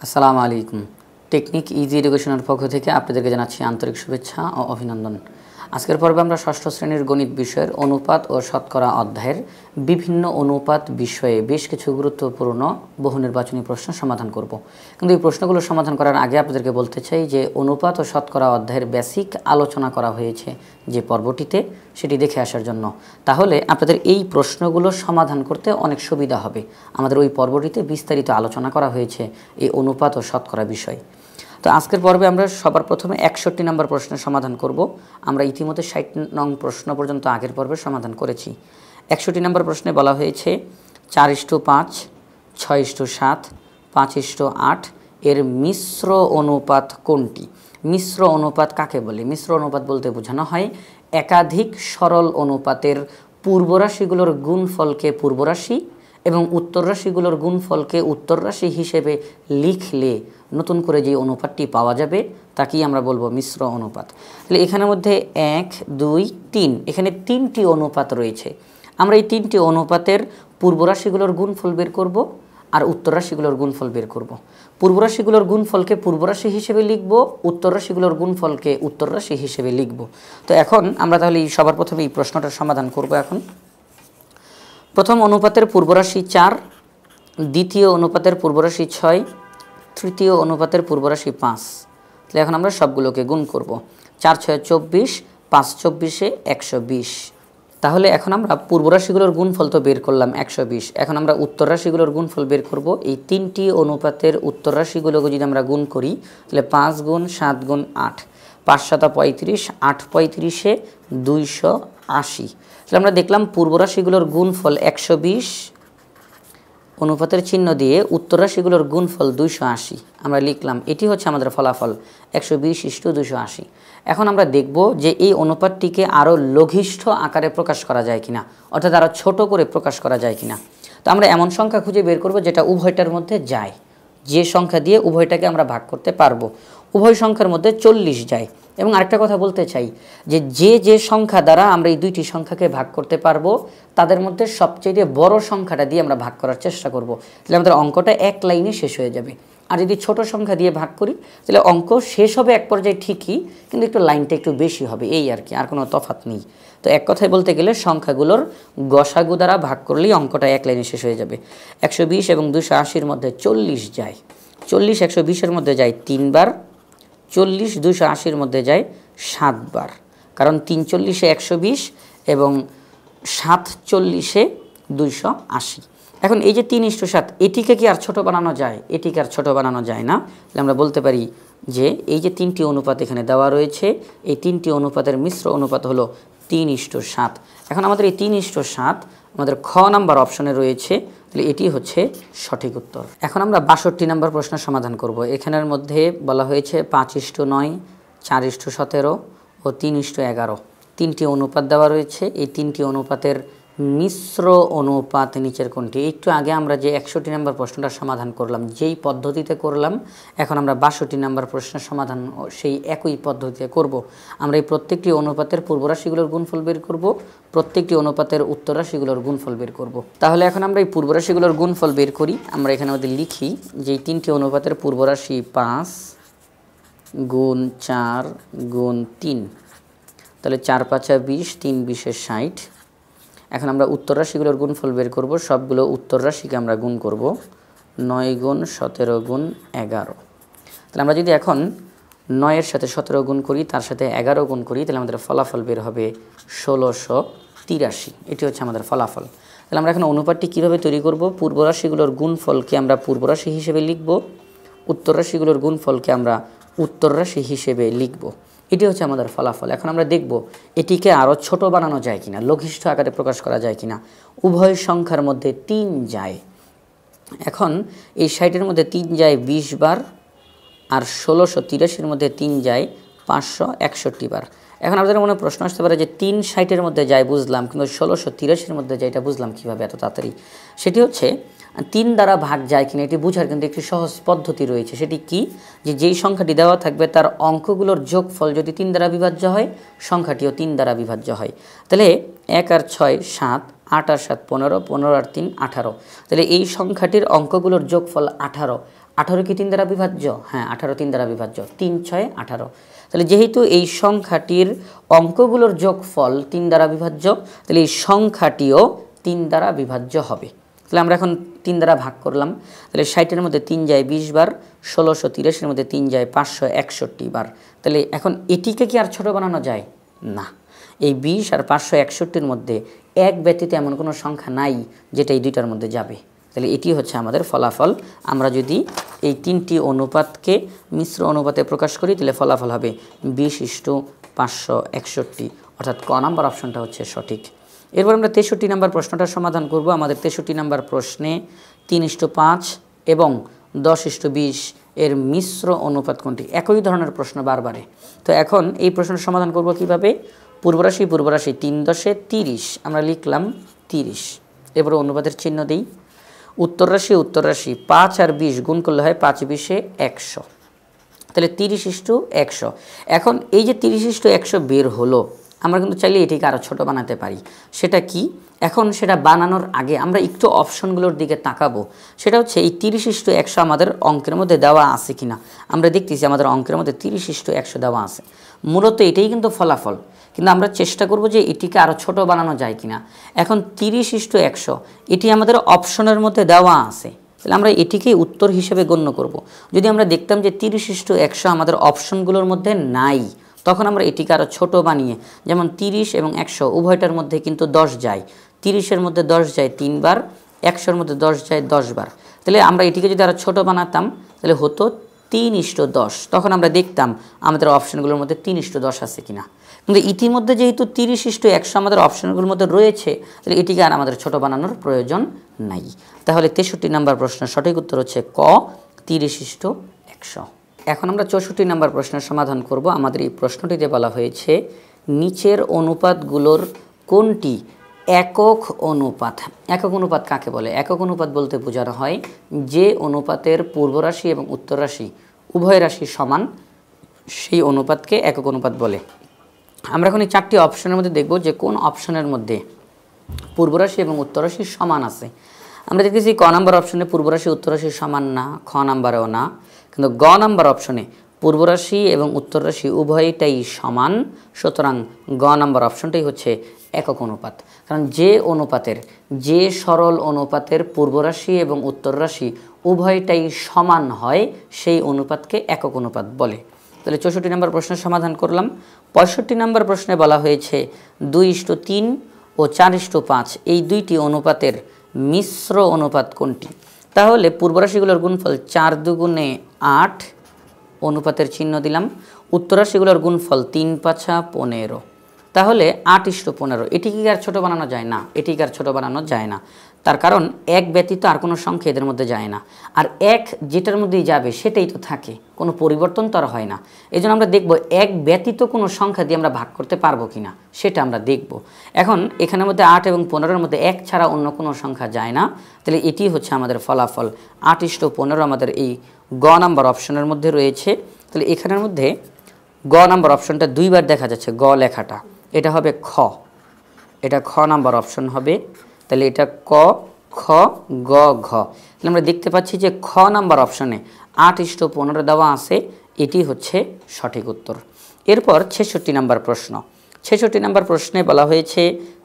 আসসালামু আলাইকুম। Technique easy এডুকেশনের পক্ষ থেকে আপনাদেরকে জানাচ্ছি আন্তরিক শুভেচ্ছা ও অভিনন্দন। আজকের পর্বে আমরা ষষ্ঠ শ্রেণীর গণিত বিষয়ের অনুপাত ও শতকরা অধ্যায়ের বিভিন্ন অনুপাত বিষয়ে বেশ কিছু গুরুত্বপূর্ণ বহু নির্বাচনী প্রশ্ন সমাধান করব। কিন্তু এই প্রশ্নগুলো সমাধান করার আগে আপনাদেরকে বলতে চাই যে অনুপাত ও শতকরা অধ্যায়ের বেসিক আলোচনা করা হয়েছে যে পর্বটিতে, সেটি দেখে আসার জন্য। তাহলে আপনাদের এই প্রশ্নগুলো সমাধান করতে অনেক সুবিধা হবে। আমাদের ওই পর্বটিতে বিস্তারিত আলোচনা করা হয়েছে এই অনুপাত ও শতকরা বিষয়। তো আজকের পর্বে আমরা সবার প্রথমে 61 নম্বর প্রশ্নের সমাধান করব। আমরা ইতিমধ্যে 60 নং প্রশ্ন পর্যন্ত আগের পর্বে সমাধান করেছি। 61 নম্বর প্রশ্নে বলা হয়েছে 4:5, 6:7, 5:8 এর মিশ্র অনুপাত কোনটি? মিশ্র অনুপাত কাকে বলে? মিশ্র অনুপাত বলতে বোঝানো হয় একাধিক সরল অনুপাতের পূর্বরাশিগুলোর গুণফলকে পূর্বরাশি এবং উত্তর রাশিগুলোর গুণফলকে উত্তর রাশি হিসেবে লিখলে নতুন করে যে অনুপাতটি পাওয়া যাবে তাকেই আমরা বলবো মিশ্র অনুপাত। তাহলে এখানের মধ্যে 1, 2, 3 এখানে 3টি অনুপাত রয়েছে। আমরা এই 3টি অনুপাতের পূর্বরাশিগুলোর গুণফল বের করব আর উত্তর রাশিগুলোর গুণফল বের করব। পূর্বরাশিগুলোর গুণফলকে পূর্বরাশি হিসেবে লিখব, উত্তর রাশিগুলোর গুণফলকে উত্তর রাশি হিসেবে লিখব। তো এখন আমরা তাহলে সবার প্রথমে এই প্রশ্নটার সমাধান করব। এখন প্রথম অনুপাতের পূর্বরাশি 4, দ্বিতীয় অনুপাতের পূর্বরাশি 6, তৃতীয় অনুপাতের পূর্বরাশি 5। তাহলে এখন আমরা সবগুলোকে গুণ করব। 4 6 24, 5 24 120। তাহলে এখন আমরা পূর্বরাশিগুলোর গুণফল তো বের করলাম 120। এখন আমরা উত্তর রাশিগুলোর গুণফল বের করব। এই 3টি অনুপাতের উত্তর রাশিগুলোকে যদি আমরা গুণ করি তাহলে 5 গুণ 7 গুণ 8, 5 7 35, 8 35 280। তাহলে আমরা দেখলাম পূর্বরাশিগুলোর গুণফল 120, অনুপাতের চিহ্ন দিয়ে উত্তর রাশিগুলোর গুণফল 280 আমরা লিখলাম। এটি হচ্ছে আমাদের ফলাফল 120:280। এখন আমরা দেখব যে এই অনুপাতটিকে আরও লঘিষ্ঠ আকারে প্রকাশ করা যায় কিনা, অর্থাৎ আরও ছোট করে প্রকাশ করা যায় কিনা। তো আমরা এমন সংখ্যা খুঁজে বের করব যেটা উভয়টার মধ্যে যায়, যে সংখ্যা দিয়ে উভয়টাকে আমরা ভাগ করতে পারবো। উভয় সংখ্যার মধ্যে 40 যায়। এবং আরেকটা কথা বলতে চাই যে যে সংখ্যা দ্বারা আমরা এই দুইটি সংখ্যাকে ভাগ করতে পারবো তাদের মধ্যে সবচেয়ে বড় সংখ্যাটা দিয়ে আমরা ভাগ করার চেষ্টা করব। তাহলে আমাদের অঙ্কটা এক লাইনে শেষ হয়ে যাবে। আর যদি ছোট সংখ্যা দিয়ে ভাগ করি তাহলে অঙ্ক শেষ হবে এক পর্যায়ে ঠিকই, কিন্তু একটু লাইনটা একটু বেশি হবে, এই আর কি, আর কোনো তফাৎ নেই। তো এক কথায় বলতে গেলে সংখ্যাগুলোর গসাগু দ্বারা ভাগ করলেই অঙ্কটা এক লাইনে শেষ হয়ে যাবে। 120 এবং 280-র মধ্যে 40 যায়। 40 120-এর মধ্যে যায় 3 বার, 40 280-র মধ্যে যায় 7 বার। কারণ 3 40-এ 120 এবং 7 40-এ 280। এখন এই যে 3:7 এটিকে কি আর ছোট বানানো যায়? এটিকে আর ছোট বানানো যায় না। তাহলে আমরা বলতে পারি যে এই যে 3টি অনুপাত এখানে দেওয়া রয়েছে, এই 3টি অনুপাতের মিশ্র অনুপাত হলো 3:7। এখন আমাদের এই 3:7 আমাদের খ নাম্বার অপশনে রয়েছে, তাহলে এটি হচ্ছে সঠিক উত্তর। এখন আমরা 62 নম্বর প্রশ্নের সমাধান করব। এখানের মধ্যে বলা হয়েছে 5:9, 4:17 ও 3:11 তিনটি অনুপাত দেওয়া রয়েছে। এই 3টি অনুপাতের মিশ্র অনুপাত নিচের কোনটি? একটু আগে আমরা যে 61 নম্বর প্রশ্নটার সমাধান করলাম যেই পদ্ধতিতে করলাম, এখন আমরা 62 নম্বর প্রশ্নের সমাধান সেই একই পদ্ধতিতে করব। আমরা এই প্রত্যেকটি অনুপাতের পূর্বরাশিগুলোর গুণফল বের করব, প্রত্যেকটি অনুপাতের উত্তর রাশিগুলোর গুণফল বের করব। তাহলে এখন আমরা এই পূর্বরাশিগুলোর গুণফল বের করি। আমরা এখানে মধ্যে লিখি যে এই 3টি অনুপাতের পূর্বরাশি 5 গুণ 4 গুণ 3, তাহলে 4 5 20, 3 20 60। এখন আমরা উত্তর রাশিগুলোর গুণফল বের করব। সবগুলো উত্তর রাশিকে আমরা গুণ করব। 9 গুণ 17 গুণ 11। তাহলে আমরা যদি এখন 9-এর সাথে 17 গুণ করি, তার সাথে 11 গুণ করি, তাহলে আমাদের ফলাফল বের হবে 1683। এটি হচ্ছে আমাদের ফলাফল। তাহলে আমরা এখন অনুপাতটি কীভাবে তৈরি করব? পূর্ব রাশিগুলোর গুণফলকে আমরা পূর্ব রাশি হিসেবে লিখব, উত্তর রাশিগুলোর গুণফলকে আমরা উত্তর রাশি হিসেবে লিখব। এটি হচ্ছে আমাদের ফলাফল। এখন আমরা দেখব এটিকে আরও ছোট বানানো যায় কিনা, লঘিষ্ঠ আকারে প্রকাশ করা যায় কিনা। উভয় সংখ্যার মধ্যে 3 যায়। এখন এই 60-এর মধ্যে 3 যায় 20 বার, আর 1683-এর মধ্যে 3 যায় 561 বার। এখন আপনাদের মনে প্রশ্ন আসতে পারে যে 3 60-এর মধ্যে যায় বুঝলাম, কিন্তু 1683-এর মধ্যে যায় এটা বুঝলাম কীভাবে এত তাড়াতাড়ি? সেটি হচ্ছে 3 দ্বারা ভাগ যায় কিনা এটি বোঝার কিন্তু একটি সহজ পদ্ধতি রয়েছে। সেটি কি? যে যেই সংখ্যাটি দেওয়া থাকবে তার অঙ্কগুলোর যোগফল যদি 3 দ্বারা বিভাজ্য হয়, সংখ্যাটিও 3 দ্বারা বিভাজ্য হয়। তাহলে 1 আর 6 7, 8 আর 7 15, 15 আর 3 18। তাহলে এই সংখ্যাটির অঙ্কগুলোর যোগফল 18। 18 কি 3 দ্বারা বিভাজ্য? হ্যাঁ, 18 3 দ্বারা বিভাজ্য, 3 6 18। তাহলে যেহেতু এই সংখ্যাটির অঙ্কগুলোর যোগফল 3 দ্বারা বিভাজ্য, তাহলে এই সংখ্যাটিও 3 দ্বারা বিভাজ্য হবে। তাহলে আমরা এখন 3 দ্বারা ভাগ করলাম, তাহলে 60-এর মধ্যে 3 যায় 20 বার, 1683-এর মধ্যে 3 যায় 561 বার। তাহলে এখন এটিকে কি আর ছোট বানানো যায়? না। এই 20 আর 561-র মধ্যে এক ব্যতীত এমন কোনো সংখ্যা নাই যেটা এই দুইটার মধ্যে যাবে। তাহলে এটি হচ্ছে আমাদের ফলাফল। আমরা যদি এই 3টি অনুপাতকে মিশ্র অনুপাতে প্রকাশ করি তাহলে ফলাফল হবে 20:561, অর্থাৎ ক নাম্বার অপশনটা হচ্ছে সঠিক। এরপর আমরা 63 নম্বর প্রশ্নটা সমাধান করব। আমাদের 63 নম্বর প্রশ্নে 3:5 এবং 10:20 এর মিশ্র অনুপাত কোনটি? একই ধরনের প্রশ্ন বারবারে। তো এখন এই প্রশ্নের সমাধান করব কিভাবে? পূর্বরাশি 3 10 30, আমরা লিখলাম 30। এরপর অনুপাতের চিহ্ন দিই। উত্তর রাশি 5 আর 20 গুণ করলে হয় 5 20 100, তাহলে 30:100। এখন এই যে 30:100 বের হলো, আমরা কিন্তু চাইলে এটিকে আরও ছোট বানাতে পারি। সেটা কি? এখন সেটা বানানোর আগে আমরা একটু অপশনগুলোর দিকে তাকাবো। সেটা হচ্ছে এই 30:100 আমাদের অঙ্কের মধ্যে দেওয়া আছে কিনা। আমরা দেখতেছি আমাদের অঙ্কের মধ্যে 30:100 দেওয়া আছে। মূলত এটাই কিন্তু ফলাফল, কিন্তু আমরা চেষ্টা করব যে এটিকে আরও ছোট বানানো যায় কিনা। এখন 30:100 এটি আমাদের অপশনের মধ্যে দেওয়া আছে, তাহলে আমরা এটিকেই উত্তর হিসেবে গণ্য করব। যদি আমরা দেখতাম যে 30:100 আমাদের অপশনগুলোর মধ্যে নাই, তখন আমরা এটিকে আরও ছোট বানিয়ে, যেমন 30 এবং 100 উভয়টার মধ্যে কিন্তু 10 যায়, 30-এর মধ্যে 10 যায় 3 বার, 100-এর মধ্যে 10 যায় 10 বার। তাহলে আমরা এটিকে যদি আরও ছোট বানাতাম তাহলে হতো 3:10। তখন আমরা দেখতাম আমাদের অপশনগুলোর মধ্যে 3:10 আছে কিনা। কিন্তু ইতিমধ্যে যেহেতু 30:100 আমাদের অপশনগুলোর মধ্যে রয়েছে, তাহলে এটিকে আর আমাদের ছোট বানানোর প্রয়োজন নাই। তাহলে 63 নম্বর প্রশ্নের সঠিক উত্তর হচ্ছে ক, 30:100। এখন আমরা 64 নম্বর প্রশ্নের সমাধান করব। আমাদের এই প্রশ্নটিতে বলা হয়েছে নিচের অনুপাতগুলোর কোনটি একক অনুপাত? একক অনুপাত কাকে বলে? একক অনুপাত বলতে বোঝানো হয় যে অনুপাতের পূর্বরাশি এবং উত্তর রাশি উভয় রাশি সমান, সেই অনুপাতকে একক অনুপাত বলে। আমরা এখন এই 4টি অপশনের মধ্যে দেখব যে কোন অপশনের মধ্যে পূর্বরাশি এবং উত্তর রাশি সমান আছে। আমরা দেখতেছি ক নাম্বার অপশনে পূর্বরাশি উত্তর রাশি সমান না, খ নাম্বারেও না, কিন্তু গ নাম্বার অপশনে পূর্বরাশি এবং উত্তর রাশি উভয়টাই সমান। সুতরাং গ নাম্বার অপশনটাই হচ্ছে একক অনুপাত। কারণ যে সরল অনুপাতের পূর্বরাশি এবং উত্তর রাশি উভয়টাই সমান হয় সেই অনুপাতকে একক অনুপাত বলে। তাহলে 64 নম্বর প্রশ্নের সমাধান করলাম। 65 নম্বর প্রশ্নে বলা হয়েছে 2:3 ও 4:5 এই দুইটি অনুপাতের মিশ্র অনুপাত কোনটি? তাহলে পূর্বরাশিগুলোর গুণফল 4 2 8, অনুপাতের চিহ্ন দিলাম। উত্তর রাশিগুলোর গুণফল 3 5 15, তাহলে 8:15। এটিকে আর ছোট বানানো যায় না, এটিকে আর ছোট বানানো যায় না। তার কারণ এক ব্যতীত আর কোনো সংখ্যা এদের মধ্যে যায় না, আর এক যেটার মধ্যেই যাবে সেটাই তো থাকে, কোনো পরিবর্তন তো আর হয় না। এই জন্য আমরা দেখব এক ব্যতীত কোনো সংখ্যা দিয়ে আমরা ভাগ করতে পারবো কিনা, সেটা আমরা দেখব। এখন এখানের মধ্যে 8 এবং 15-এর মধ্যে 1 ছাড়া অন্য কোনো সংখ্যা যায় না, তাহলে এটি হচ্ছে আমাদের ফলাফল। 8:15 আমাদের এই গ নাম্বার অপশনের মধ্যে রয়েছে। তাহলে এখানের মধ্যে গ নাম্বার অপশনটা দুইবার দেখা যাচ্ছে, গ লেখাটা, এটা হবে খ, এটা খ নাম্বার অপশন হবে। তাহলে এটা ক, খ, গ, ঘ। তাহলে আমরা দেখতে পাচ্ছি যে খ নাম্বার অপশনে 8:15 দেওয়া আছে, এটি হচ্ছে সঠিক উত্তর। এরপর 66 নাম্বার প্রশ্ন। 66 নাম্বার প্রশ্নে বলা হয়েছে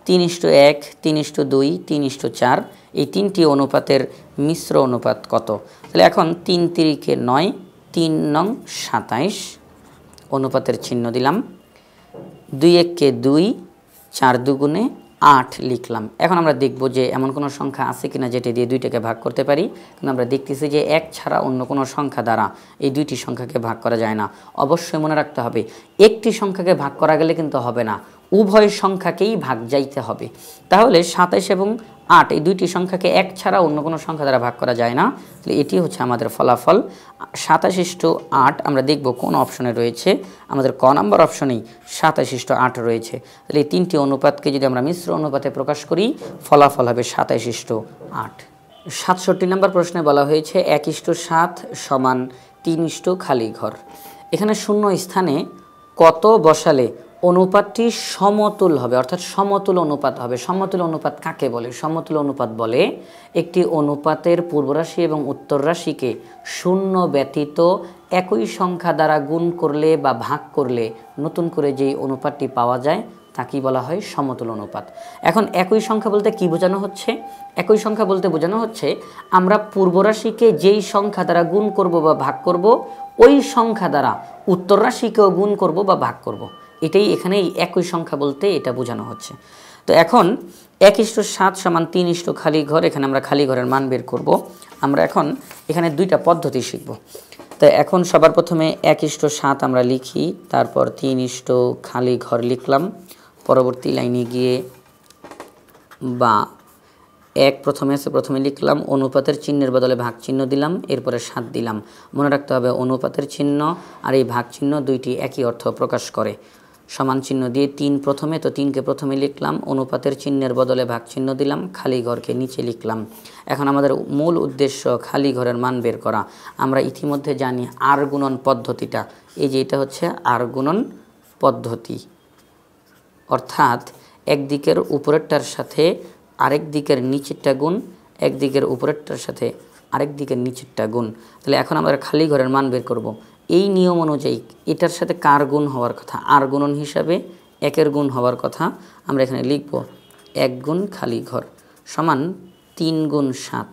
3:1, 3:2, 3:4 এই তিনটি অনুপাতের মিশ্র অনুপাত কত? তাহলে এখন 3 3 9, 3 9 27, অনুপাতের চিহ্ন দিলাম। 2 1 2, 4 2 8 লিখলাম। এখন আমরা দেখব যে এমন কোনো সংখ্যা আছে কিনা যেটা দিয়ে দুইটাকে ভাগ করতে পারি, কিন্তু আমরা দেখতেছি যে 1 ছাড়া অন্য কোনো সংখ্যা দ্বারা এই দুইটি সংখ্যাকে ভাগ করা যায় না। অবশ্যই মনে রাখতে হবে একটি সংখ্যাকে ভাগ করা গেলে কিন্তু হবে না, উভয় সংখ্যাকেই ভাগ যাইতে হবে। তাহলে 27 এবং 8 এই দুইটি সংখ্যাকে 1 ছাড়া অন্য কোনো সংখ্যা দ্বারা ভাগ করা যায় না, তাহলে এটি হচ্ছে আমাদের ফলাফল। 27:8 আমরা দেখব কোন অপশনে রয়েছে। আমাদের ক নাম্বার অপশনেই 27:8 রয়েছে। তাহলে এই তিনটি অনুপাতকে যদি আমরা মিশ্র অনুপাতে প্রকাশ করি ফলাফল হবে 27:8। 67 নম্বর প্রশ্নে বলা হয়েছে 1:7 = 3 খালি ঘর। এখানে শূন্য স্থানে কত বসালে অনুপাতটি সমতুল হবে, অর্থাৎ সমতুল অনুপাত হবে। সমতুল অনুপাত কাকে বলে? সমতুল অনুপাত বলে একটি অনুপাতের পূর্বরাশি এবং উত্তর রাশিকে শূন্য ব্যতীত একই সংখ্যা দ্বারা গুণ করলে বা ভাগ করলে নতুন করে যেই অনুপাতটি পাওয়া যায় তাকেই বলা হয় সমতুল অনুপাত। এখন একই সংখ্যা বলতে কি বোঝানো হচ্ছে? একই সংখ্যা বলতে বোঝানো হচ্ছে আমরা পূর্বরাশিকে যেই সংখ্যা দ্বারা গুণ করব বা ভাগ করব, ওই সংখ্যা দ্বারা উত্তর রাশিকেও গুণ করব বা ভাগ করব। এটাই এখানে একই সংখ্যা বলতে এটা বোঝানো হচ্ছে। তো এখন 1:7 = 3 খালি ঘর, এখানে আমরা খালি ঘরের মান বের করব। আমরা এখন এখানে দুইটা পদ্ধতি শিখব। তো এখন সবার প্রথমে 1:7 আমরা লিখি, তারপর 3 খালি ঘর লিখলাম, পরবর্তী লাইনে গিয়ে বা 1 প্রথমে আছে, প্রথমে লিখলাম, অনুপাতের চিহ্নের বদলে ভাগ চিহ্ন দিলাম, এরপরে 7 দিলাম। মনে রাখতে হবে অনুপাতের চিহ্ন আর এই ভাগ চিহ্ন দুইটি একই অর্থ প্রকাশ করে। সমান চিহ্ন দিয়ে 3 প্রথমে, তো 3কে প্রথমে লিখলাম, অনুপাতের চিহ্নের বদলে ভাগ চিহ্ন দিলাম, খালি ঘরকে নিচে লিখলাম। এখন আমাদের মূল উদ্দেশ্য খালি ঘরের মান বের করা। আমরা ইতিমধ্যে জানি আর গুণন পদ্ধতিটা, এই যে এটা হচ্ছে আর গুণন পদ্ধতি, অর্থাৎ একদিকের উপরেরটার সাথে আরেক দিকের নিচেরটা গুণ, একদিকের উপরেরটার সাথে আরেক দিকের নিচেরটা গুণ। তাহলে এখন আমরা খালি ঘরের মান বের করব। এই নিয়ম অনুযায়ী এটার সাথে কার গুণ হওয়ার কথা? আর গুণন হিসাবে 1-এর গুণ হওয়ার কথা। আমরা এখানে লিখব 1 গুণ খালি ঘর সমান 3 গুণ 7।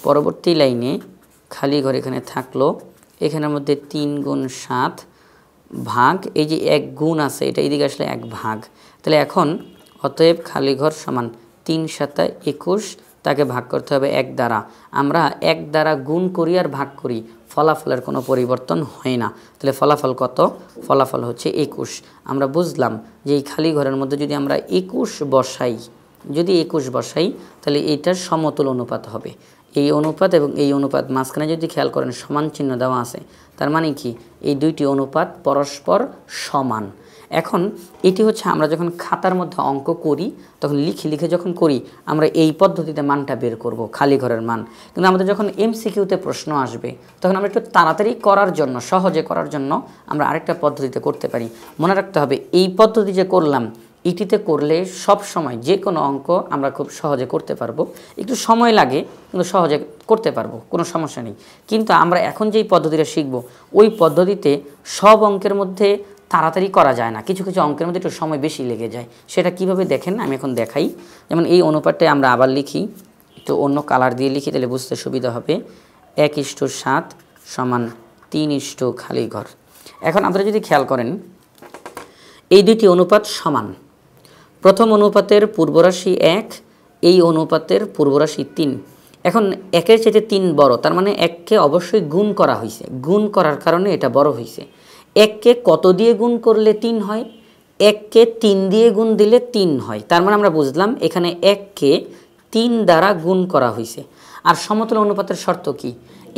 পরবর্তী লাইনে খালি ঘর এখানে থাকলো, এখানের মধ্যে 3 গুণ 7 ভাগ, এই যে 1 গুণ আছে এটা এদিকে আসলে 1 ভাগ। তাহলে এখন অতএব খালি ঘর সমান 3 7 21, তাকে ভাগ করতে হবে 1 দ্বারা। আমরা 1 দ্বারা গুণ করি আর ভাগ করি, ফলাফলের কোনো পরিবর্তন হয় না। তাহলে ফলাফল কত? ফলাফল হচ্ছে 21। আমরা বুঝলাম যে এই খালি ঘরের মধ্যে যদি আমরা 21 বসাই, তাহলে এইটার সমতুল অনুপাত হবে। এই অনুপাত এবং এই অনুপাত মাঝখানে যদি খেয়াল করেন সমান চিহ্ন দেওয়া আছে, তার মানে কি এই দুইটি অনুপাত পরস্পর সমান। এখন এটি হচ্ছে আমরা যখন খাতার মধ্যে অঙ্ক করি তখন লিখে যখন করি আমরা এই পদ্ধতিতে মানটা বের করব, খালি ঘরের মান। কিন্তু আমাদের যখন এমসিকিউতে প্রশ্ন আসবে তখন আমরা একটু তাড়াতাড়ি করার জন্য, সহজে করার জন্য আমরা আরেকটা পদ্ধতিতে করতে পারি। মনে রাখতে হবে এই পদ্ধতি যে করলাম এটিতে করলে সব সময় যে কোনো অঙ্ক আমরা খুব সহজে করতে পারবো। একটু সময় লাগে কিন্তু সহজে করতে পারবো, কোনো সমস্যা নেই। কিন্তু আমরা এখন যেই পদ্ধতিটা শিখব ওই পদ্ধতিতে সব অঙ্কের মধ্যে তাড়াতাড়ি করা যায় না, কিছু কিছু অঙ্কের মধ্যে একটু সময় বেশি লেগে যায়। সেটা কিভাবে দেখেন আমি এখন দেখাই। যেমন এই অনুপাতটা আমরা আবার লিখি, তো অন্য কালার দিয়ে লিখি তাহলে বুঝতে সুবিধা হবে। 1:7 = 3 খালি ঘর। এখন আপনারা যদি খেয়াল করেন এই দুইটি অনুপাত সমান। প্রথম অনুপাতের পূর্বরাশি 1, এই অনুপাতের পূর্বরাশি 3। এখন 1-এর চাইতে 3 বড়, তার মানে 1কে অবশ্যই গুণ করা হয়েছে, গুণ করার কারণে এটা বড় হয়েছে। 1কে কত দিয়ে গুণ করলে 3 হয়? 1কে 3 দিয়ে গুণ দিলে 3 হয়। তার মানে আমরা বুঝলাম এখানে 1কে 3 দ্বারা গুণ করা হয়েছে। আর সমতুল অনুপাতের শর্ত কি?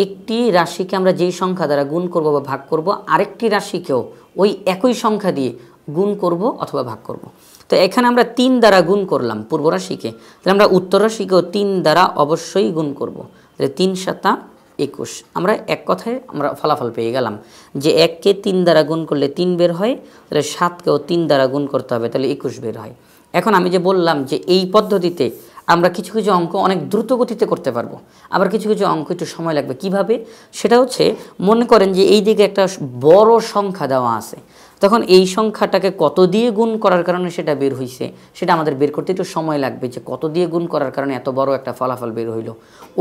একটি রাশিকে আমরা যেই সংখ্যা দ্বারা গুণ করব বা ভাগ করব, আরেকটি রাশিকেও ওই একই সংখ্যা দিয়ে গুণ করব অথবা ভাগ করব। তো এখানে আমরা 3 দ্বারা গুণ করলাম পূর্ব রাশিকে, তাহলে আমরা উত্তর রাশিকেও 3 দ্বারা অবশ্যই গুণ করব। তাহলে 3 7 21। আমরা এক কথায় আমরা ফলাফল পেয়ে গেলাম যে 1কে 3 দ্বারা গুণ করলে 3 বের হয়, তাহলে 7কেও 3 দ্বারা গুণ করতে হবে, তাহলে 21 বের হয়। এখন আমি যে বললাম যে এই পদ্ধতিতে আমরা কিছু কিছু অঙ্ক অনেক দ্রুত গতিতে করতে পারবো, আবার কিছু কিছু অঙ্ক একটু সময় লাগবে। কিভাবে? সেটা হচ্ছে মনে করেন যে এই দিকে একটা বড় সংখ্যা দেওয়া আছে, তখন এই সংখ্যাটাকে কত দিয়ে গুণ করার কারণে সেটা বের হয়েছে সেটা আমাদের বের করতে একটু সময় লাগবে, যে কত দিয়ে গুণ করার কারণে এত বড় একটা ফলাফল বের হইল।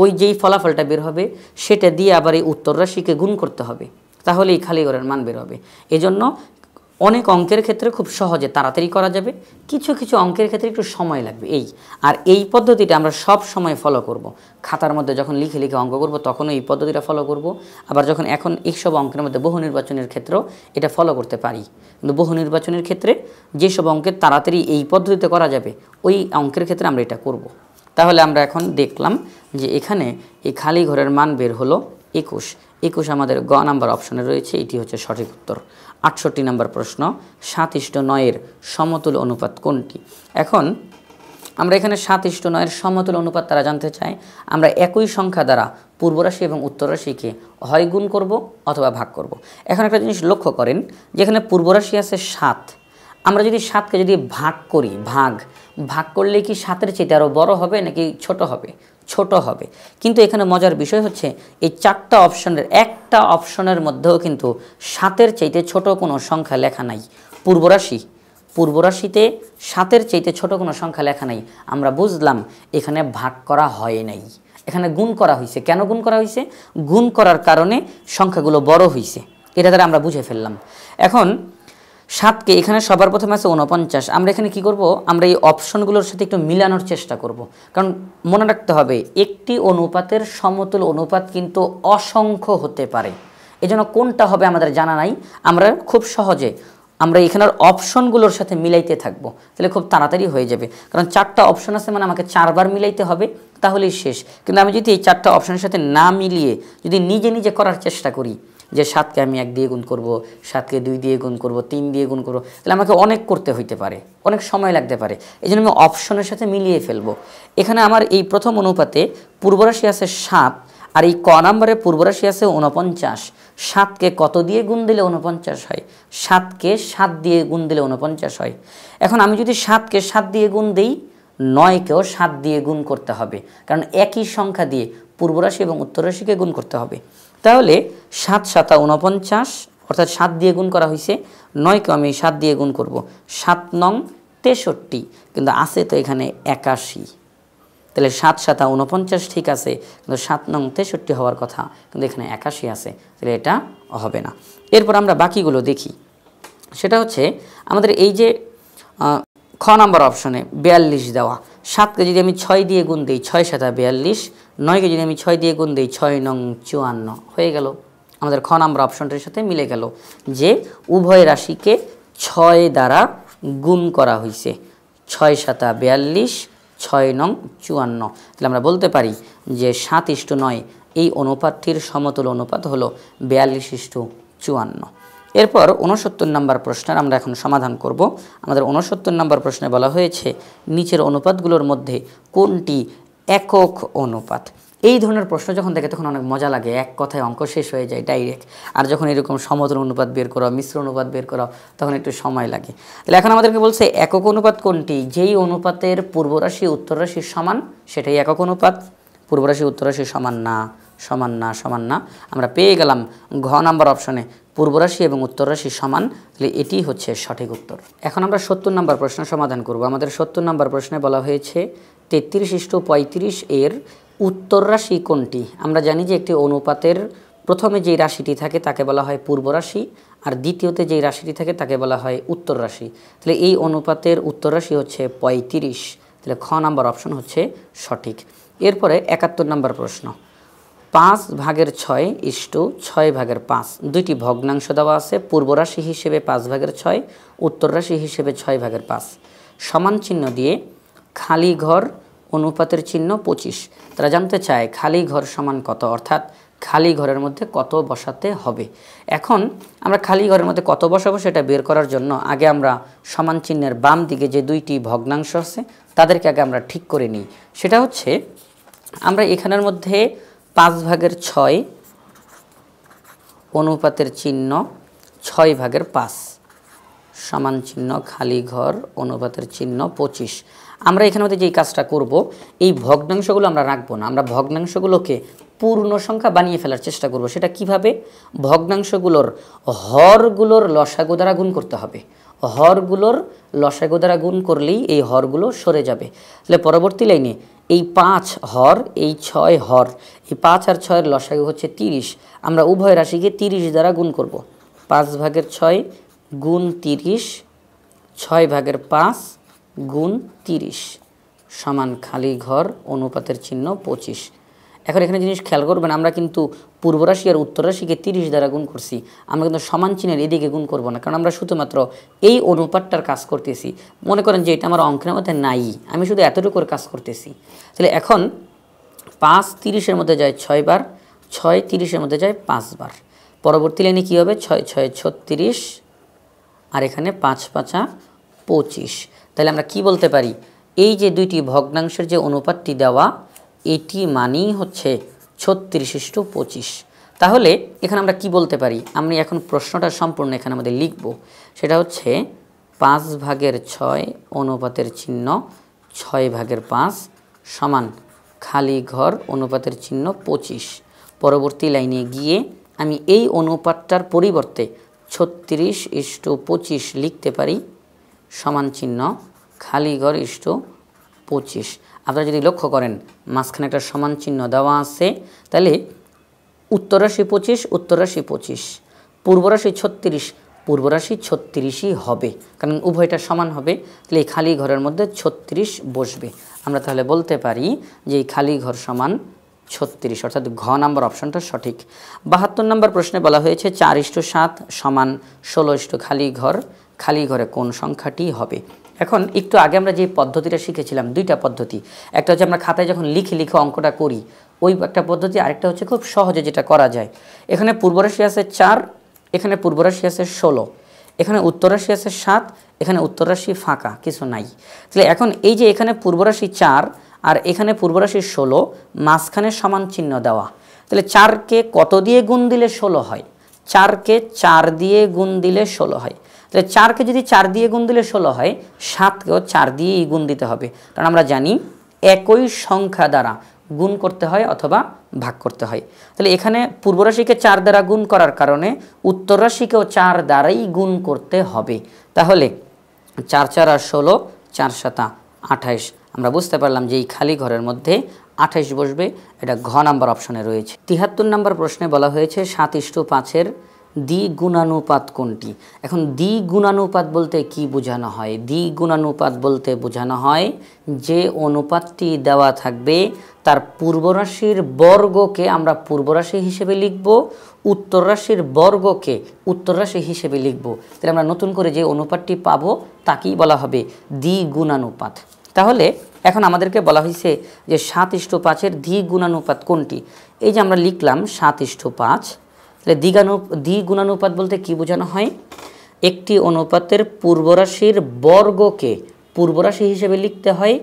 ওই যেই ফলাফলটা বের হবে সেটা দিয়ে আবার এই উত্তর রাশিকে গুণ করতে হবে, তাহলে এই খালি ঘরের মান বের হবে। এজন্য অনেক অঙ্কের ক্ষেত্রে খুব সহজে তাড়াতাড়ি করা যাবে, কিছু কিছু অঙ্কের ক্ষেত্রে একটু সময় লাগবে। আর এই পদ্ধতিটা আমরা সব সময় ফলো করব। খাতার মধ্যে যখন লিখে অঙ্ক করব তখনও এই পদ্ধতিটা ফলো করব। আবার যখন এখন এইসব অঙ্কের মধ্যে বহু নির্বাচনের ক্ষেত্রেও এটা ফলো করতে পারি। কিন্তু বহু নির্বাচনের ক্ষেত্রে যেসব অঙ্কের তাড়াতাড়ি এই পদ্ধতিতে করা যাবে ওই অঙ্কের ক্ষেত্রে আমরা এটা করব। তাহলে আমরা এখন দেখলাম যে এখানে এই খালি ঘরের মান বের হলো 21। 21 আমাদের গ নাম্বার অপশনে রয়েছে, এটি হচ্ছে সঠিক উত্তর। 68 নম্বর প্রশ্ন, 7:9 সমতুল অনুপাত কোনটি? এখন আমরা এখানে 7:9 সমতুল অনুপাত তারা জানতে চায়। আমরা একই সংখ্যা দ্বারা পূর্বরাশি এবং উত্তর রাশিকে হয় গুণ করব অথবা ভাগ করব। এখন একটা জিনিস লক্ষ্য করেন, যেখানে পূর্বরাশি আছে 7 আমরা যদি 7কে যদি ভাগ করি, ভাগ করলে কি 7-এর চাইতে আরও বড় হবে নাকি ছোট হবে? ছোট হবে। কিন্তু এখানে মজার বিষয় হচ্ছে এই 4টা অপশনের একটা অপশনের মধ্যেও কিন্তু 7-এর চাইতে ছোট কোনো সংখ্যা লেখা নাই। পূর্বরাশিতে 7-এর চাইতে ছোট কোনো সংখ্যা লেখা নাই। আমরা বুঝলাম এখানে ভাগ করা হয় নাই, এখানে গুণ করা হয়েছে। কেন গুণ করা হয়েছে? গুণ করার কারণে সংখ্যাগুলো বড় হয়েছে, এটা দ্বারা আমরা বুঝে ফেললাম। এখন 7কে এখানে সবার প্রথমে আছে 49। আমরা এখানে কি করব? আমরা এই অপশনগুলোর সাথে একটু মিলানোর চেষ্টা করব, কারণ মনে রাখতে হবে একটি অনুপাতের সমতুল অনুপাত কিন্তু অসংখ্য হতে পারে। এজন্য কোনটা হবে আমাদের জানা নাই, আমরা খুব সহজে আমরা এখানের অপশনগুলোর সাথে মিলাইতে থাকবো, তাহলে খুব তাড়াতাড়ি হয়ে যাবে। কারণ 4টা অপশন আছে মানে আমাকে 4বার মিলাইতে হবে, তাহলেই শেষ। কিন্তু আমি যদি এই 4টা অপশনের সাথে না মিলিয়ে যদি নিজে নিজে করার চেষ্টা করি, যে 7কে আমি 1 দিয়ে গুণ করব, 7কে 2 দিয়ে গুণ করব, 3 দিয়ে গুণ করব, তাহলে আমাকে অনেক করতে হইতে পারে, অনেক সময় লাগতে পারে। এই জন্য আমি অপশনের সাথে মিলিয়ে ফেলবো। এখানে আমার এই প্রথম অনুপাতে পূর্বরাশি আছে 7, আর এই ক নম্বরে পূর্বরাশি আছে 49। 7কে কত দিয়ে গুণ দিলে 49 হয়? 7কে 7 দিয়ে গুণ দিলে 49 হয়। এখন আমি যদি 7কে 7 দিয়ে গুণ দিই, 9কেও 7 দিয়ে গুণ করতে হবে, কারণ একই সংখ্যা দিয়ে পূর্বরাশি এবং উত্তররাশিকে গুণ করতে হবে। তাহলে 7 7 49, অর্থাৎ 7 দিয়ে গুণ করা হয়েছে। 9কেও আমি 7 দিয়ে গুণ করব, 7 নং 63, কিন্তু আছে তো এখানে 81। তাহলে 7 7 49 ঠিক আছে, কিন্তু 7 নং 63 হওয়ার কথা, কিন্তু এখানে 81 আছে, তাহলে এটা হবে না। এরপর আমরা বাকিগুলো দেখি। সেটা হচ্ছে আমাদের এই যে খ নাম্বার অপশনে 42 দেওয়া। 7কে যদি আমি 6 দিয়ে গুণ দিই, 6 7 42। 9কে যদি আমি 6 দিয়ে গুণ দিই, 6 নং 54 হয়ে গেল। আমাদের খ নাম্বার অপশনটির সাথে মিলে গেল যে উভয় রাশিকে 6 দ্বারা গুণ করা হয়েছে। 6 7 42, 6 নং 54। তাহলে আমরা বলতে পারি যে 7:9 এই অনুপাতটির সমতুল অনুপাত হলো 42:54। এরপর 69 নম্বর প্রশ্নের আমরা এখন সমাধান করব। আমাদের 69 নম্বর প্রশ্নে বলা হয়েছে নিচের অনুপাতগুলোর মধ্যে কোনটি একক অনুপাত। এই ধরনের প্রশ্ন যখন দেখে তখন অনেক মজা লাগে, এক কথায় অঙ্ক শেষ হয়ে যায় ডাইরেক্ট। আর যখন এরকম সমতুল অনুপাত বের করা, মিশ্র অনুপাত বের করা, তখন একটু সময় লাগে। তাহলে এখন আমাদেরকে বলছে একক অনুপাত কোনটি? যেই অনুপাতের পূর্বরাশি উত্তররাশির সমান সেটাই একক অনুপাত। পূর্বরাশি উত্তররাশি সমান না, সমান না, সমান না। আমরা পেয়ে গেলাম ঘ নাম্বার অপশনে পূর্বরাশি এবং উত্তররাশি সমান, তাহলে এটি হচ্ছে সঠিক উত্তর। এখন আমরা 70 নম্বর প্রশ্ন সমাধান করব। আমাদের 70 নম্বর প্রশ্নে বলা হয়েছে 33:35 এর উত্তর রাশি কোনটি? আমরা জানি যে একটি অনুপাতের প্রথমে যেই রাশিটি থাকে তাকে বলা হয় পূর্ব রাশি, আর দ্বিতীয়তে যেই রাশিটি থাকে তাকে বলা হয় উত্তর রাশি। তাহলে এই অনুপাতের উত্তর রাশি হচ্ছে 35, তাহলে খ নাম্বার অপশন হচ্ছে সঠিক। এরপরে 71 নম্বর প্রশ্ন, 5/6:6/5, দুইটি ভগ্নাংশ দেওয়া আছে। পূর্ব রাশি হিসেবে 5/6, উত্তর রাশি হিসেবে 6/5। সমান চিহ্ন দিয়ে খালি ঘর অনুপাতের চিহ্ন 25। তারা জানতে চায় খালি ঘর সমান কত, অর্থাৎ খালি ঘরের মধ্যে কত বসাতে হবে। এখন আমরা খালি ঘরের মধ্যে কত বসাবো সেটা বের করার জন্য আগে আমরা সমান চিহ্নের বাম দিকে যে দুইটি ভগ্নাংশ আছে তাদেরকে আগে আমরা ঠিক করে নিই। সেটা হচ্ছে আমরা এখানের মধ্যে 5/6 অনুপাতের চিহ্ন 6/5 সমান চিহ্ন খালি ঘর অনুপাতের চিহ্ন 25। আমরা এখানের মধ্যে যেই কাজটা করব, এই ভগ্নাংশগুলো আমরা রাখবো না, আমরা ভগ্নাংশগুলোকে পূর্ণ সংখ্যা বানিয়ে ফেলার চেষ্টা করব। সেটা কিভাবে? ভগ্নাংশগুলোর হরগুলোর লসাগু দ্বারা গুণ করতে হবে। হরগুলোর লসাগু দ্বারা গুণ করলেই এই হরগুলো সরে যাবে। তাহলে পরবর্তী লাইনে এই 5 হর, এই 6 হর, এই 5 আর 6-এর লসাগু হচ্ছে 30। আমরা উভয় রাশিকে 30 দ্বারা গুণ করব। 5/6 গুণ 30, 6/5 গুণ 30 সমান খালি ঘর অনুপাতের চিহ্ন 25। এখন এখানে জিনিস খেয়াল করবেন, আমরা কিন্তু পূর্ব রাশি আর উত্তর রাশিকে 30 দ্বারা গুণ করছি। আমরা কিন্তু সমান চিহ্নের এদিকে গুণ করব না, কারণ আমরা শুধুমাত্র এই অনুপাতটার কাজ করতেছি। মনে করেন যে এটা আমার অঙ্কের মধ্যে নাই, আমি শুধু এতটুকুর কাজ করতেছি। তাহলে এখন 5 30-এর মধ্যে যায় 6 বার, 6 30-এর মধ্যে যায় 5 বার। পরবর্তী লাইনে কী হবে? 6 6 36, আর এখানে 5 5 25। তাহলে আমরা কি বলতে পারি? এই যে দুইটি ভগ্নাংশের যে অনুপাতটি দেওয়া, এটি মানেই হচ্ছে 36:25। তাহলে এখানে আমরা কি বলতে পারি? আমি এখন প্রশ্নটা সম্পূর্ণ এখানে আমাদের লিখব। সেটা হচ্ছে 5/6 অনুপাতের চিহ্ন 6/5 সমান খালি ঘর অনুপাতের চিহ্ন 25। পরবর্তী লাইনে গিয়ে আমি এই অনুপাতটার পরিবর্তে 36:25 লিখতে পারি সমান চিহ্ন খালি ঘর ইস্টু 25। আপনারা যদি লক্ষ্য করেন মাঝখানে একটা সমান চিহ্ন দেওয়া আছে, তাহলে উত্তর রাশি 25, উত্তর রাশি 25, পূর্ব রাশি 36, পূর্ব রাশি 36ই হবে, কারণ উভয়টা সমান হবে। তাহলে এই খালি ঘরের মধ্যে 36 বসবে। আমরা তাহলে বলতে পারি যে এই খালি ঘর সমান 36, অর্থাৎ ঘ নাম্বার অপশনটা সঠিক। 72 নম্বর প্রশ্নে বলা হয়েছে 4:7 সমান 16 খালি ঘর, খালি ঘরে কোন সংখ্যাটি হবে? এখন একটু আগে আমরা যে পদ্ধতিটা শিখেছিলাম, দুইটা পদ্ধতি, একটা হচ্ছে আমরা খাতায় যখন লিখে অঙ্কটা করি ওই একটা পদ্ধতি, আরেকটা হচ্ছে খুব সহজে যেটা করা যায়। এখানে পূর্ব রাশি আছে 4, এখানে পূর্ব রাশি আছে 16, এখানে উত্তর রাশি আছে 7, এখানে উত্তর রাশি ফাঁকা, কিছু নাই। তাহলে এখন এই যে এখানে পূর্ব রাশি 4 আর এখানে পূর্ব রাশি 16, মাঝখানে সমান চিহ্ন দেওয়া, তাহলে 4কে কত দিয়ে গুণ দিলে 16 হয়? 4কে 4 দিয়ে গুণ দিলে 16 হয়। তাহলে 4কে যদি 4 দিয়ে গুণ দিলে 16 হয়, 7কেও 4 দিয়েই গুণ দিতে হবে, কারণ আমরা জানি একই সংখ্যা দ্বারা গুণ করতে হয় অথবা ভাগ করতে হয়। তাহলে এখানে পূর্ব রাশিকে 4 দ্বারা গুণ করার কারণে উত্তর রাশিকেও 4 দ্বারাই গুণ করতে হবে। তাহলে 4 4 আর 16, 4 7 28। আমরা বুঝতে পারলাম যে এই খালি ঘরের মধ্যে 28 বসবে, এটা ঘ নাম্বার অপশনে রয়েছে। 73 নম্বর প্রশ্নে বলা হয়েছে 7:5-এর দ্বিগুণানুপাত কোনটি? এখন দ্বিগুণানুপাত বলতে কি বোঝানো হয়? দ্বিগুণানুপাত বলতে বোঝানো হয় যে অনুপাতটি দেওয়া থাকবে তার পূর্ব রাশির বর্গকে আমরা পূর্ব রাশি হিসেবে লিখব, উত্তর রাশির বর্গকে উত্তর রাশি হিসেবে লিখব। তাহলে আমরা নতুন করে যে অনুপাতটি পাবো তাকেই বলা হবে দ্বিগুণানুপাত। তাহলে এখন আমাদেরকে বলা হয়েছে যে 7:5-এর দ্বিগুণানুপাত কোনটি? এই যে আমরা লিখলাম 7:5, তাহলে দ্বিগুণানুপাত বলতে কি বোঝানো হয়? একটি অনুপাতের পূর্ব রাশির বর্গকে পূর্ব রাশি হিসেবে লিখতে হয়,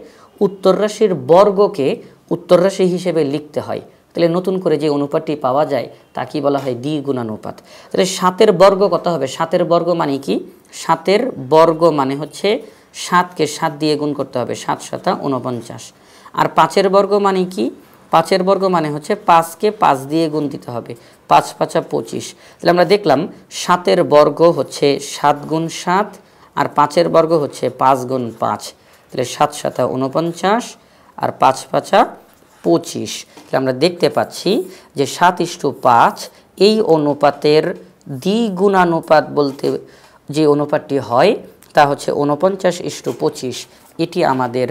উত্তর রাশির বর্গকে উত্তর রাশি হিসেবে লিখতে হয়। তাহলে নতুন করে যে অনুপাতটি পাওয়া যায় তাকেই বলা হয় দ্বিগুণানুপাত। তাহলে 7-এর বর্গ কত হবে? 7-এর বর্গ মানে কি? 7-এর বর্গ মানে হচ্ছে 7কে 7 দিয়ে গুণ করতে হবে, 7 7 49। আর 5-এর বর্গ মানে কি? 5-এর বর্গ মানে হচ্ছে 5কে 5 দিয়ে গুণ দিতে হবে, 5 5 25। তাহলে আমরা দেখলাম 7-এর বর্গ হচ্ছে 7 গুণ 7 আর 5-এর বর্গ হচ্ছে 5 গুণ 5। তাহলে 7 7 49 আর 5 5 25। তাহলে আমরা দেখতে পাচ্ছি যে 7:5 এই অনুপাতের দ্বিগুণানুপাত বলতে যে অনুপাতটি হয় তা হচ্ছে 49:25। এটি আমাদের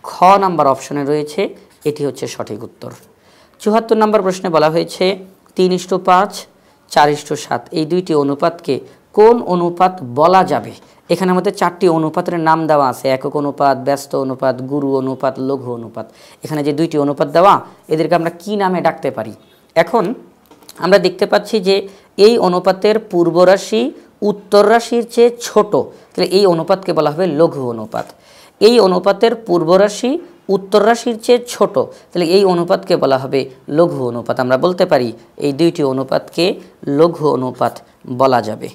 খ নাম্বার অপশনে রয়েছে, এটি হচ্ছে সঠিক উত্তর। 74 নম্বর প্রশ্নে বলা হয়েছে 3:5, 4:7 এই দুইটি অনুপাতকে কোন অনুপাত বলা যাবে? এখানে আমাদের 4টি অনুপাতের নাম দেওয়া আছে, একক অনুপাত, ব্যস্ত অনুপাত, গুরু অনুপাত, লঘু অনুপাত। এখানে যে দুইটি অনুপাত দেওয়া, এদেরকে আমরা কি নামে ডাকতে পারি? এখন আমরা দেখতে পাচ্ছি যে এই অনুপাতের পূর্ব রাশি উত্তর রাশির চেয়ে ছোট, তাহলে এই অনুপাতকে বলা হবে লঘু অনুপাত। এই অনুপাতের পূর্ব রাশি উত্তর রাশির চেয়ে ছোট, তাহলে এই অনুপাতকে বলা হবে লঘু অনুপাত। আমরা বলতে পারি এই দুইটি অনুপাতকে লঘু অনুপাত বলা যাবে।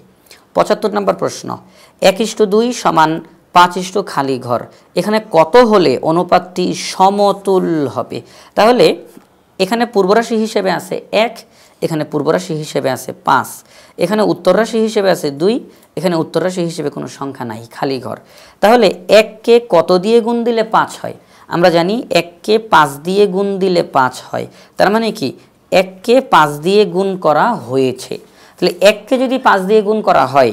75 নম্বর প্রশ্ন 1:2 সমান 5 খালি ঘর, এখানে কত হলে অনুপাতটি সমতুল হবে? তাহলে এখানে পূর্ব রাশি হিসেবে আছে 1, এখানে পূর্ব রাশি হিসেবে আছে 5, এখানে উত্তর রাশি হিসেবে আছে 2, এখানে উত্তর রাশি হিসেবে কোনো সংখ্যা নাই, খালি ঘর। তাহলে 1কে কত দিয়ে গুণ দিলে 5 হয়? আমরা জানি 1কে 5 দিয়ে গুণ দিলে 5 হয়, তার মানে কি 1কে 5 দিয়ে গুণ করা হয়েছে। তাহলে 1কে যদি 5 দিয়ে গুণ করা হয়,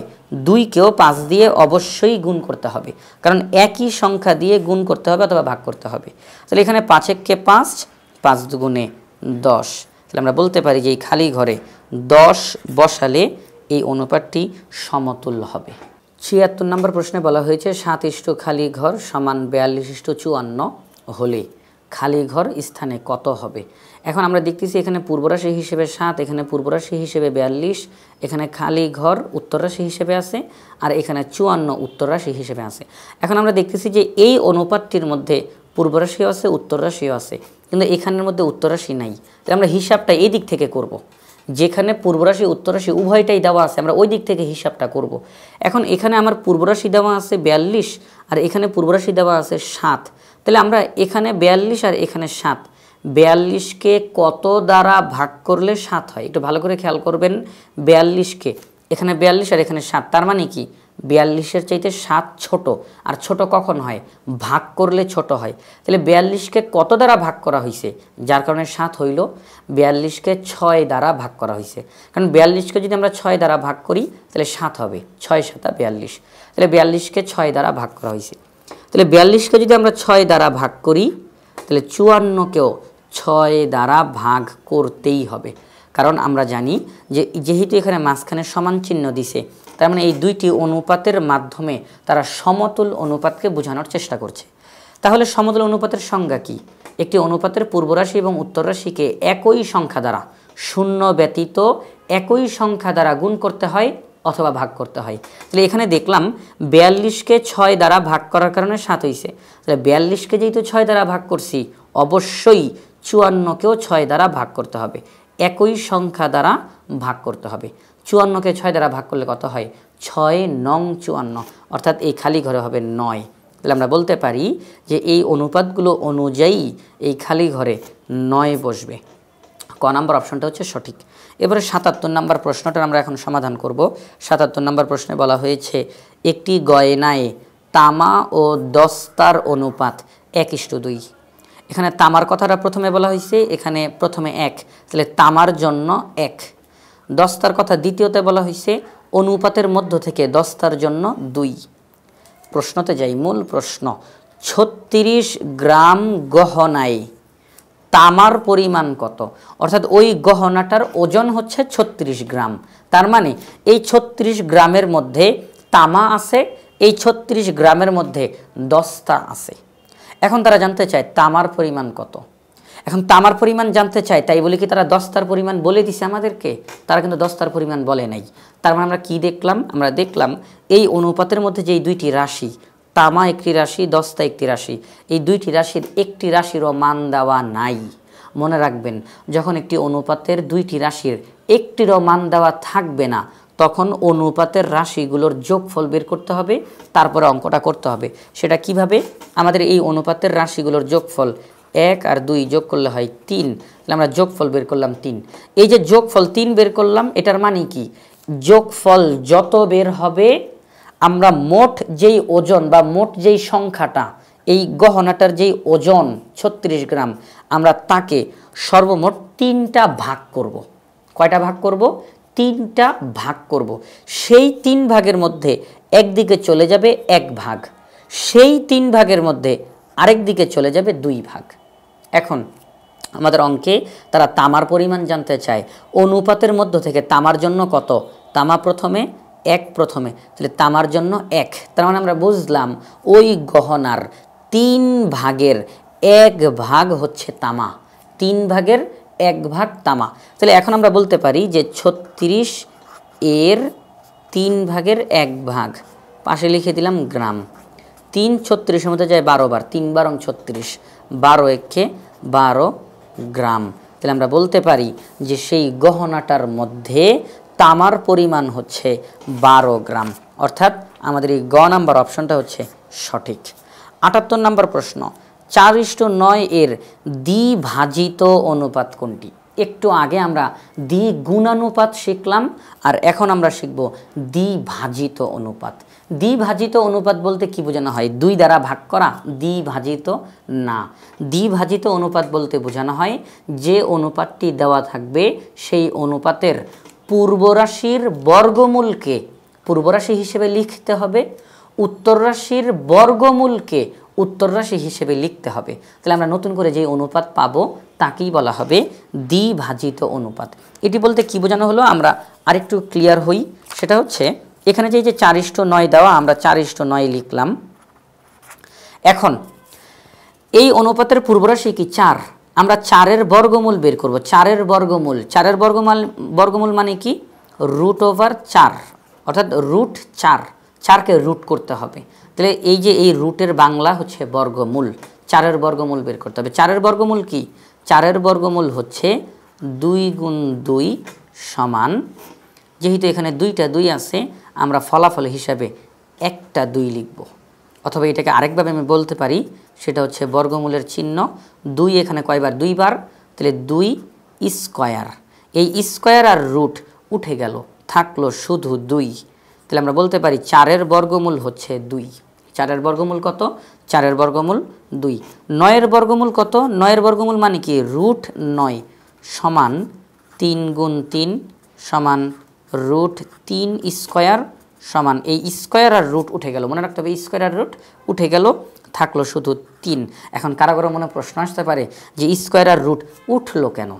2কেও 5 দিয়ে অবশ্যই গুণ করতে হবে, কারণ একই সংখ্যা দিয়ে গুণ করতে হবে অথবা ভাগ করতে হবে। তাহলে এখানে 5 5, 5 দুগুণে 10। তাহলে আমরা বলতে পারি যে এই খালি ঘরে 10 বসালে এই অনুপাতটি সমতুল্য হবে। 76 নম্বর প্রশ্নে বলা হয়েছে 7 খালি ঘর সমান 42:54 হলে খালি ঘর স্থানে কত হবে? এখন আমরা দেখতেছি এখানে পূর্ব রাশি হিসেবে 7, এখানে পূর্ব রাশি হিসেবে 42, এখানে খালি ঘর উত্তর রাশি হিসেবে আছে, আর এখানে 54 উত্তর রাশি হিসেবে আছে। এখন আমরা দেখতেছি যে এই অনুপাতটির মধ্যে পূর্ব রাশিও আছে, উত্তর রাশিও আছে, কিন্তু এখানের মধ্যে উত্তর রাশি নাই। তাহলে আমরা হিসাবটা এই দিক থেকে করব যেখানে পূর্বরাশি উত্তররাশি উভয়টাই দেওয়া আছে, আমরা ওই দিক থেকে হিসাবটা করব। এখন এখানে আমার পূর্বরাশি দেওয়া আছে 42 আর এখানে পূর্বরাশি দেওয়া আছে 7, তাহলে আমরা এখানে 42 আর এখানে 7, 42কে কত দ্বারা ভাগ করলে 7 হয়? একটু ভালো করে খেয়াল করবেন। 42কে এখানে 42 আর এখানে 7, তার মানে কি 42-এর চাইতে 7 ছোট। আর ছোট কখন হয়? ভাগ করলে ছোট হয়। তাহলে 42কে কত দ্বারা ভাগ করা হয়েছে, যার কারণে 7 হইল? 42কে 6 দ্বারা ভাগ করা হয়েছে, কারণ 42কে যদি আমরা 6 দ্বারা ভাগ করি তাহলে 7 হবে, 6 7 42। তাহলে 42কে 6 দ্বারা ভাগ করা হয়েছে। তাহলে 42কে যদি আমরা 6 দ্বারা ভাগ করি তাহলে 54কেও 6 দ্বারা ভাগ করতেই হবে, কারণ আমরা জানি যে যেহেতু এখানে মাঝখানে সমান চিহ্ন দিছে, তার মানে এই দুইটি অনুপাতের মাধ্যমে তারা সমতুল অনুপাতকে বোঝানোর চেষ্টা করছে। তাহলে সমতুল অনুপাতের সংজ্ঞা কি? একটি অনুপাতের পূর্বরাশি এবং উত্তররাশিকে একই সংখ্যা দ্বারা, শূন্য ব্যতীত একই সংখ্যা দ্বারা গুণ করতে হয় অথবা ভাগ করতে হয়। তাহলে এখানে দেখলাম 42কে 6 দ্বারা ভাগ করার কারণে 7 হয়েছে। তাহলে 42কে যেহেতু 6 দ্বারা ভাগ করছি, অবশ্যই 54কেও 6 দ্বারা ভাগ করতে হবে, একই সংখ্যা দ্বারা ভাগ করতে হবে। 54কে 6 দ্বারা ভাগ করলে কত হয়? 6 নং 54, অর্থাৎ এই খালি ঘরে হবে 9। তাহলে আমরা বলতে পারি যে এই অনুপাতগুলো অনুযায়ী এই খালি ঘরে 9 বসবে। ক নাম্বার অপশনটা হচ্ছে সঠিক। এবারে 77 নাম্বার প্রশ্নটা আমরা এখন সমাধান করব। 77 নাম্বার প্রশ্নে বলা হয়েছে একটি গয়নায় তামা ও দস্তার অনুপাত 1:2। এখানে তামার কথাটা প্রথমে বলা হয়েছে, এখানে প্রথমে 1, তাহলে তামার জন্য 1। দস্তার কথা দ্বিতীয়তে বলা হয়েছে, অনুপাতের মধ্য থেকে দস্তার জন্য 2। প্রশ্নতে যাই, মূল প্রশ্ন। 36 গ্রাম গহনায় তামার পরিমাণ কত? অর্থাৎ ওই গহনাটার ওজন হচ্ছে 36 গ্রাম, তার মানে এই 36 গ্রামের মধ্যে তামা আছে, এই 36 গ্রামের মধ্যে দস্তা আছে। এখন তারা জানতে চায় তামার পরিমাণ কত। এখন তামার পরিমাণ জানতে চায়, তাই বলে কি তারা দস্তার পরিমাণ বলে দিছে আমাদেরকে? তারা কিন্তু দস্তার পরিমাণ বলে নাই। তার মানে আমরা কি দেখলাম? আমরা দেখলাম এই অনুপাতের মধ্যে যে এই দুইটি রাশি, তামা একটি রাশি, দস্তা একটি রাশি, এই দুইটি রাশির একটি রাশিরও মান দেওয়া নাই। মনে রাখবেন, যখন একটি অনুপাতের দুইটি রাশির একটিরও মান দেওয়া থাকবে না, তখন অনুপাতের রাশিগুলোর যোগফল বের করতে হবে, তারপরে অঙ্কটা করতে হবে। সেটা কিভাবে? আমাদের এই অনুপাতের রাশিগুলোর যোগফল 1 আর 2 যোগ করলে হয় 3, তাহলে আমরা যোগফল বের করলাম 3। এই যে যোগফল 3 বের করলাম, এটার মানে কি? যোগফল যত বের হবে, আমরা মোট যেই ওজন বা মোট যেই সংখ্যাটা, এই গহনাটার যেই ওজন 36 গ্রাম, আমরা তাকে সর্বমোট 3টা ভাগ করব। কয়টা ভাগ করব? 3টা ভাগ করব। সেই 3 ভাগের মধ্যে একদিকে চলে যাবে 1 ভাগ, সেই 3 ভাগের মধ্যে আরেক দিকে চলে যাবে 2 ভাগ। এখন আমাদের অঙ্কে তারা তামার পরিমাণ জানতে চায়। অনুপাতের মধ্য থেকে তামার জন্য কত? তামা প্রথমে, 1 প্রথমে, তাহলে তামার জন্য 1। তার মানে আমরা বুঝলাম ওই গহনার 3 ভাগের 1 ভাগ হচ্ছে তামা, 3 ভাগের 1 ভাগ তামা। তাহলে এখন আমরা বলতে পারি যে 36 এর 3 ভাগের 1 ভাগ, পাশে লিখে দিলাম গ্রাম। 3 36-এর মধ্যে যায় 12 বার, 3 বারং 36, 12 একে 12 গ্রাম। তাহলে আমরা বলতে পারি যে সেই গহনাটার মধ্যে তামার পরিমাণ হচ্ছে 12 গ্রাম, অর্থাৎ আমাদের এই গ নাম্বার অপশনটা হচ্ছে সঠিক। 78 নম্বর প্রশ্ন, 4:9 এর দ্বিভাজিত অনুপাত কোনটি? একটু আগে আমরা দ্বিগুণানুপাত শিখলাম, আর এখন আমরা শিখব দ্বিভাজিত অনুপাত। দ্বিভাজিত অনুপাত বলতে কি বোঝানো হয়? 2 দ্বারা ভাগ করা? দ্বিভাজিত না। দ্বিভাজিত অনুপাত বলতে বোঝানো হয় যে অনুপাতটি দেওয়া থাকবে সেই অনুপাতের পূর্বরাশির বর্গমূলকে পূর্বরাশি হিসেবে লিখতে হবে, উত্তর রাশির বর্গমূলকে উত্তর রাশি হিসেবে লিখতে হবে। তাহলে আমরা নতুন করে যে অনুপাত পাবো তাকেই বলা হবে দ্বিভাজিত অনুপাত। এটি বলতে কি বোঝানো হলো আমরা আরেকটু ক্লিয়ার হই। সেটা হচ্ছে এখানে যে 4:9 দেওয়া, আমরা 4:9 লিখলাম। এখন এই অনুপাতের পূর্বরাশি কি 4, আমরা 4-এর বর্গমূল বের করব। 4-এর বর্গমূল, 4-এর বর্গমূল মানে কি? √4, অর্থাৎ √4, 4কে রুট করতে হবে। তাহলে এই যে এই রুটের বাংলা হচ্ছে বর্গমূল, 4-এর বর্গমূল বের করতে হবে। 4-এর বর্গমূল কি? 4-এর বর্গমূল হচ্ছে 2 × 2 সমান, যেহেতু এখানে দুইটা 2 আছে আমরা ফলাফল হিসাবে একটা 2 লিখব, অথবা এটাকে আরেকভাবে আমি বলতে পারি, সেটা হচ্ছে বর্গমূলের চিহ্ন 2 এখানে কয়বার 2 বার, তাহলে 2 স্কয়ার, এই স্কয়ার আর রুট উঠে গেল, থাকলো শুধু 2, তাহলে আমরা বলতে পারি 4-এর বর্গমূল হচ্ছে 2। 4-এর বর্গমূল কত? 4-এর বর্গমূল 2। 9-এর বর্গমূল কত? 9-এর বর্গমূল মানে কি? রুট 9 সমান 3 গুণ 3 সমান রুট 3 স্কয়ার সমান, এই স্কয়ার আর রুট উঠে গেল, মনে রাখতে হবে স্কয়ার আর রুট উঠে গেল, থাকলো শুধু 3। এখন কারো কারো মনে প্রশ্ন আসতে পারে যে স্কয়ার আর রুট উঠলো কেন?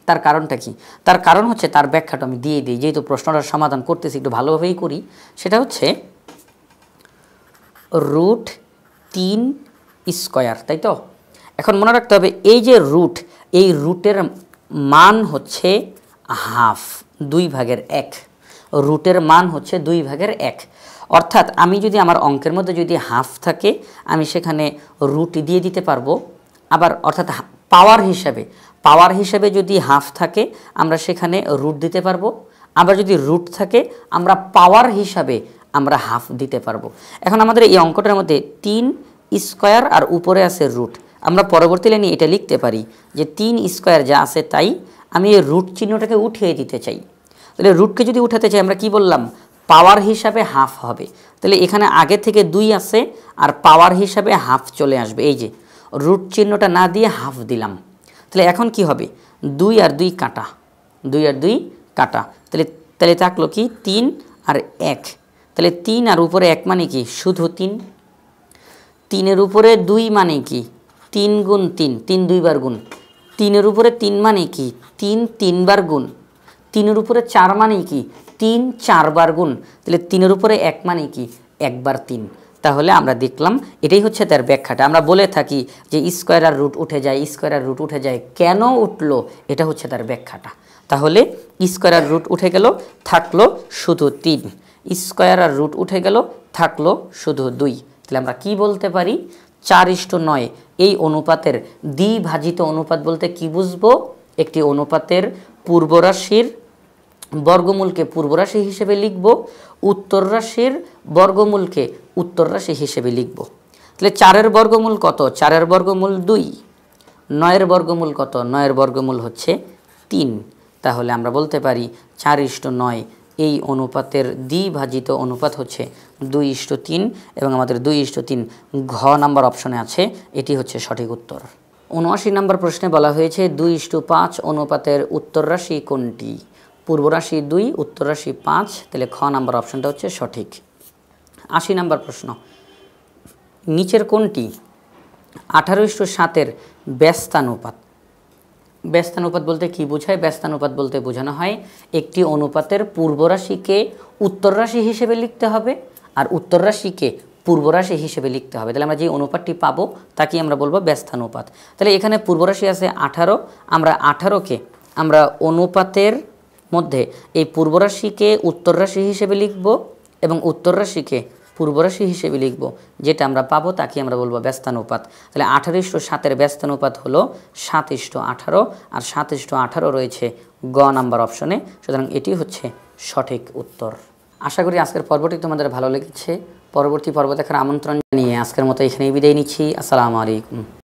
তার কারণটা কি? তার কারণ হচ্ছে, তার ব্যাখ্যাটা আমি দিয়ে দিই, যেহেতু প্রশ্নটার সমাধান করতেছি একটু ভালোভাবেই করি। সেটা হচ্ছে রুট 3 স্কয়ার, তাই তো? এখন মনে রাখতে হবে এই যে রুট, এই রুটের মান হচ্ছে হাফ, 2/1। রুটের মান হচ্ছে 2/1, অর্থাৎ আমি যদি আমার অঙ্কের মধ্যে যদি হাফ থাকে আমি সেখানে রুট দিয়ে দিতে পারবো, আবার অর্থাৎ পাওয়ার হিসাবে যদি হাফ থাকে আমরা সেখানে রুট দিতে পারবো, আবার যদি রুট থাকে আমরা পাওয়ার হিসাবে আমরা হাফ দিতে পারবো। এখন আমাদের এই অঙ্কটার মধ্যে 3 স্কয়ার আর উপরে আছে রুট, আমরা পরবর্তী লাইনে এটা লিখতে পারি যে 3 স্কয়ার যা আছে তাই, আমি এই রুট চিহ্নটাকে উঠিয়ে দিতে চাই। তাহলে রুটকে যদি উঠাতে চাই আমরা কি বললাম? পাওয়ার হিসাবে হাফ হবে, তাহলে এখানে আগে থেকে 2 আছে আর পাওয়ার হিসাবে হাফ চলে আসবে, এই যে রুট চিহ্নটা না দিয়ে হাফ দিলাম। তাহলে এখন কি হবে? 2 আর 2 কাটা, 2 আর 2 কাটা, তাহলে থাকলো কি 3 আর 1, তাহলে 3 আর উপরে 1 মানে কি? শুধু 3। 3-এর উপরে 2 মানে কি? 3 গুণ 3, 3 2 বার গুণ। 3-এর উপরে 3 মানে কি? 3 3 বার গুণ। 3-এর উপরে 4 মানে কি? 3 4 বার গুণ। তাহলে 3-এর উপরে 1 মানে কি? 1 বার 3। তাহলে আমরা দেখলাম এটাই হচ্ছে তার ব্যাখ্যাটা। আমরা বলে থাকি যে স্কয়ার আর রুট উঠে যায়, স্কয়ার আর রুট উঠে যায়, কেন উঠলো? এটা হচ্ছে তার ব্যাখ্যাটা। তাহলে স্কয়ার আর রুট উঠে গেল, থাকলো শুধু 3। স্কয়ার আর রুট উঠে গেল, থাকলো শুধু 2। তাহলে আমরা কি বলতে পারি? 4:9 এই অনুপাতের দ্বিভাজিত অনুপাত বলতে কি বুঝবো? একটি অনুপাতের পূর্বরাশির বর্গমূলকে পূর্বরাশি হিসেবে লিখব, উত্তর রাশির বর্গমূলকে উত্তর রাশি হিসেবে লিখব। তাহলে 4-এর বর্গমূল কত? 4-এর বর্গমূল 2। 9-এর বর্গমূল কত? 9-এর বর্গমূল হচ্ছে 3। তাহলে আমরা বলতে পারি 4:9 এই অনুপাতের দ্বিভাজিত অনুপাত হচ্ছে 2:3, এবং আমাদের 2:3 ঘ নাম্বার অপশনে আছে, এটি হচ্ছে সঠিক উত্তর। 79 নম্বর প্রশ্নে বলা হয়েছে 2:5 অনুপাতের উত্তর রাশি কোনটি? পূর্ব রাশি 2, উত্তর রাশি 5, তাহলে খ নাম্বার অপশনটা হচ্ছে সঠিক। 80 নম্বর প্রশ্ন, নিচের কোনটি 18:7 ব্যস্তানুপাত? ব্যস্তানুপাত বলতে কি বোঝায়? ব্যস্তানুপাত বলতে বোঝানো হয় একটি অনুপাতের পূর্ব রাশিকে উত্তর রাশি হিসেবে লিখতে হবে আর উত্তর রাশিকে পূর্ব রাশি হিসেবে লিখতে হবে। তাহলে আমরা যে অনুপাতটি পাবো তাকে আমরা বলবো ব্যস্তানুপাত। তাহলে এখানে পূর্ব রাশি আছে 18, আমরা 18কে আমরা অনুপাতের মধ্যে এই পূর্ব রাশিকে উত্তর রাশি হিসেবে লিখব এবং উত্তর রাশিকে পূর্ব রাশি হিসেবে লিখব, যেটা আমরা পাবো তাকে আমরা বলবো ব্যস্তানুপাত। তাহলে 18:7 ব্যস্তানুপাত হলো 7:18, আর 7:18 রয়েছে গ নাম্বার অপশনে, সুতরাং এটি হচ্ছে সঠিক উত্তর। আশা করি আজকের পর্বটি তোমাদের ভালো লেগেছে। পরবর্তী পর্ব দেখার আমন্ত্রণ জানিয়ে আজকের মতো এখানেই বিদায় নিচ্ছি। আসসালামু আলাইকুম।